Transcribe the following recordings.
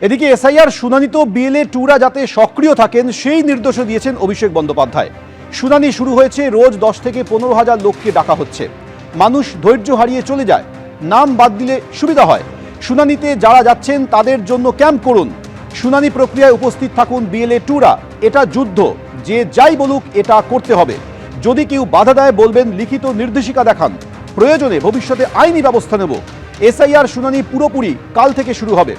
এদিকে এসআইআর শুনানিতে বিএলএ টুরা যাতে সক্রিয় থাকেন সেই নির্দেশও দিয়েছেন অভিষেক বন্দ্যোপাধ্যায়। শুনানি শুরু হয়েছে, রোজ 10 থেকে 15,000 লোককে ডাকা হচ্ছে। মানুষ ধৈর্য হারিয়ে চলে যায়, নাম বাদ দিলে সুবিধা হয়। শুনানিতে যারা যাচ্ছেন তাদের জন্য ক্যাম্প করুন। শুনানি প্রক্রিয়ায় উপস্থিত থাকুন বিএলএ টুরা। এটা যুদ্ধ, যে যাই বলুক এটা করতে হবে। যদি কেউ বাধা দেয় বলবেন লিখিত নির্দেশিকা দেখান, প্রয়োজনে ভবিষ্যতে আইনি ব্যবস্থা নেব। এসআইআর শুনানি পুরোপুরি কাল থেকে শুরু হবে।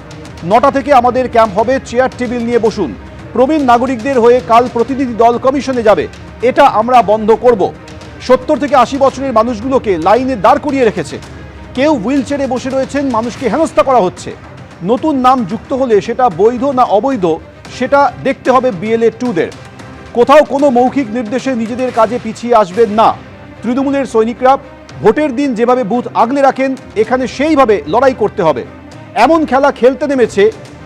9টা থেকে আমাদের ক্যাম্প হবে, চেয়ার টেবিল নিয়ে বসুন। প্রবীণ নাগরিকদের হয়ে কাল প্রতিনিধি দল কমিশনে যাবে, এটা আমরা বন্ধ করব। 70 থেকে 80 বছরের মানুষগুলোকে লাইনে দাঁড় করিয়ে রেখেছে, কেউ হুইল চেয়ারে বসে রয়েছেন, মানুষকে হেনস্থা করা হচ্ছে। নতুন নাম যুক্ত হলে সেটা বৈধ না অবৈধ সেটা দেখতে হবে বিএলএ টুদের। কোথাও কোনো মৌখিক নির্দেশে নিজেদের কাজে পিছিয়ে আসবেন না। তৃণমূলের সৈনিকরা ভোটের দিন যেভাবে বুথ আগলে রাখেন, এখানে সেইভাবে লড়াই করতে হবে। এমন খেলা খেলতে নেমেছে,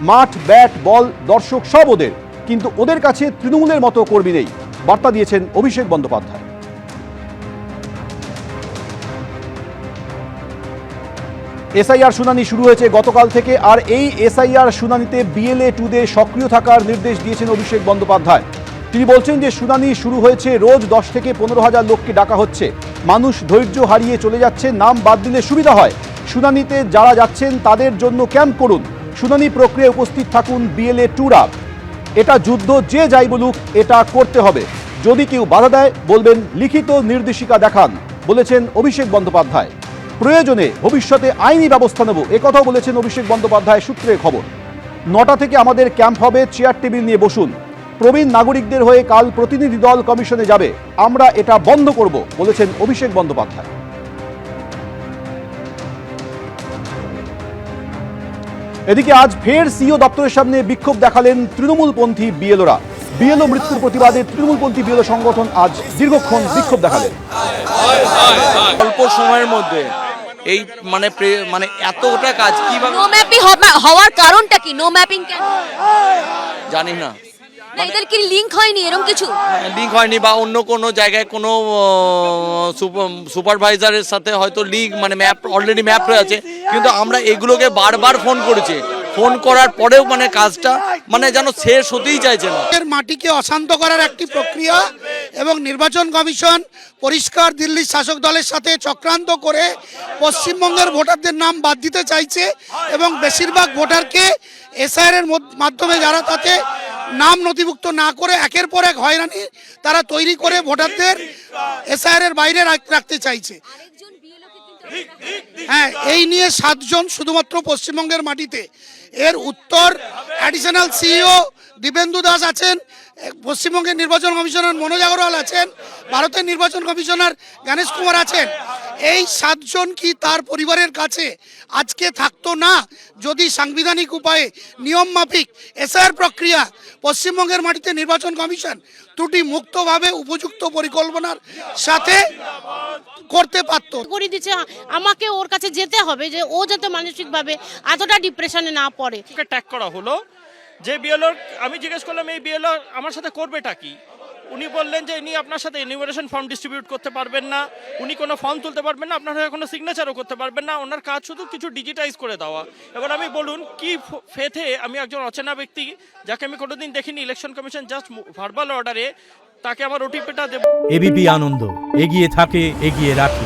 মাঠ, ব্যাট, বল, দর্শক সব ওদের, কিন্তু ওদের কাছে তৃণমূলের মতো কর্মী নেই, বার্তা দিয়েছেন অভিষেক বন্দ্যোপাধ্যায়। এসআইআর শুনানি শুরু হয়েছে গতকাল থেকে, আর এই এসআইআর শুনানিতে বিএলএ টুদের সক্রিয় থাকার নির্দেশ দিয়েছেন অভিষেক বন্দ্যোপাধ্যায়। তিনি বলছেন যে শুনানি শুরু হয়েছে, রোজ 10 থেকে 15,000 লোককে ডাকা হচ্ছে। মানুষ ধৈর্য হারিয়ে চলে যাচ্ছে, নাম বাদ দিলে সুবিধা হয়। শুনানিতে যারা যাচ্ছেন তাদের জন্য ক্যাম্প করুন। শুনানি প্রক্রিয়ায় উপস্থিত থাকুন বিএলএ টুরা। এটা যুদ্ধ, যে যাই বলুক এটা করতে হবে। যদি কেউ বাধা দেয় বলবেন লিখিত নির্দেশিকা দেখান, বলেছেন অভিষেক বন্দ্যোপাধ্যায়। প্রয়োজনে ভবিষ্যতে আইনি ব্যবস্থা নেব, একথাও বলেছেন অভিষেক বন্দ্যোপাধ্যায় সূত্রে খবর। 9টা থেকে আমাদের ক্যাম্প হবে, চেয়ার টেবিল নিয়ে বসুন। প্রবীণ নাগরিকদের হয়ে কাল প্রতিনিধি দল কমিশনে যাবে, আমরা এটা বন্ধ করব, বলেছেন অভিষেক বন্দ্যোপাধ্যায়। এদিকে আজ ফের সিইও দপ্তরের সামনে বিক্ষোভ দেখালেন তৃণমূলপন্থী বিএলওরা। বিএলও মৃত্যুর প্রতিবাদে তৃণমূলপন্থী বিএলও সংগঠন আজ দীর্ঘক্ষণ বিক্ষোভ দেখালেন। অল্প সময়ের মধ্যে এই মানে এতটা কাজ কিভাবে নো ম্যাপিং হওয়ার কারণটা কি? নো ম্যাপিং কেন জানি না, না এদের কি লিংক হয়নি, এরকম কিছু লিঙ্ক হয়নি, বা অন্য কোনো জায়গায় কোনো সুপারভাইজারের সাথে হয়তো লিঙ্ক ম্যাপ অলরেডি ম্যাপ হয়ে আছে, কিন্তু আমরা এগুলোকে বারবার ফোন করেছি। ফোন করার পরেও কাজটা যেন শেষ হতেই চাইছে না। মাটিকে অশান্ত করার একটি প্রক্রিয়া, এবং নির্বাচন কমিশন পরিষ্কার দিল্লির শাসক দলের সাথে চক্রান্ত করে পশ্চিমবঙ্গের ভোটারদের নাম বাদ দিতে চাইছে, এবং বেশিরভাগ ভোটারকে এসআইআর এর মাধ্যমে যারা তাতে নাম নথিভুক্ত না করে একের পর এক হয়রানি তারা তৈরি করে ভোটারদের এসআইআর এর বাইরে রাখতে চাইছে। হ্যাঁ, এই নিয়ে 7 জন শুধুমাত্র পশ্চিমবঙ্গের মাটিতে। এর উত্তর অ্যাডিশনাল সিইও দীপেন্দু দাস আছেন, পশ্চিমবঙ্গের নির্বাচন কমিশনার মনোজ আগরওয়াল আছেন, ভারতের নির্বাচন কমিশনার গণেশ কুমার আছেন। এই 7 জন কি তার পরিবারের কাছে আজকে থাকতো না যদি সাংবিধানিক উপায়ে নিয়ম মাফিক এসআইআর প্রক্রিয়া পশ্চিমবঙ্গের মাটিতে নির্বাচন কমিশন ত্রুটি মুক্তভাবে উপযুক্ত পরিকল্পনার সাথে করতে পারতো। করে দিচ্ছে, আমাকে ওর কাছে যেতে হবে যে ও যাতে মানসিকভাবে এতটা ডিপ্রেশনে না পড়ে। ট্যাগ করা হলো যে বিএলওর, আমি জিজ্ঞেস করলাম এই বিএলও আমার সাথে করবেটা কি? উনি বললেন যে ইনি আপনার সাথে ইনিউমারেশন ফর্ম ডিস্ট্রিবিউট করতে পারবেন না, উনি কোনো ফর্ম তুলতে পারবেন না, আপনার হয়ে কোনো সিগনেচারও করতে পারবেন না, ওনার কাজ শুধু কিছু ডিজিটাইজ করে দেওয়া। এবার আমি বলুন কি ফেথে আমি একজন অচেনা ব্যক্তি যাকে আমি কোনোদিন দেখিনি, ইলেকশন কমিশন জাস্ট ভার্বাল অর্ডারে তাকে আমার ওটিপিটা দেব। এবিপি আনন্দ, এগিয়ে থাকে, এগিয়ে রাখে।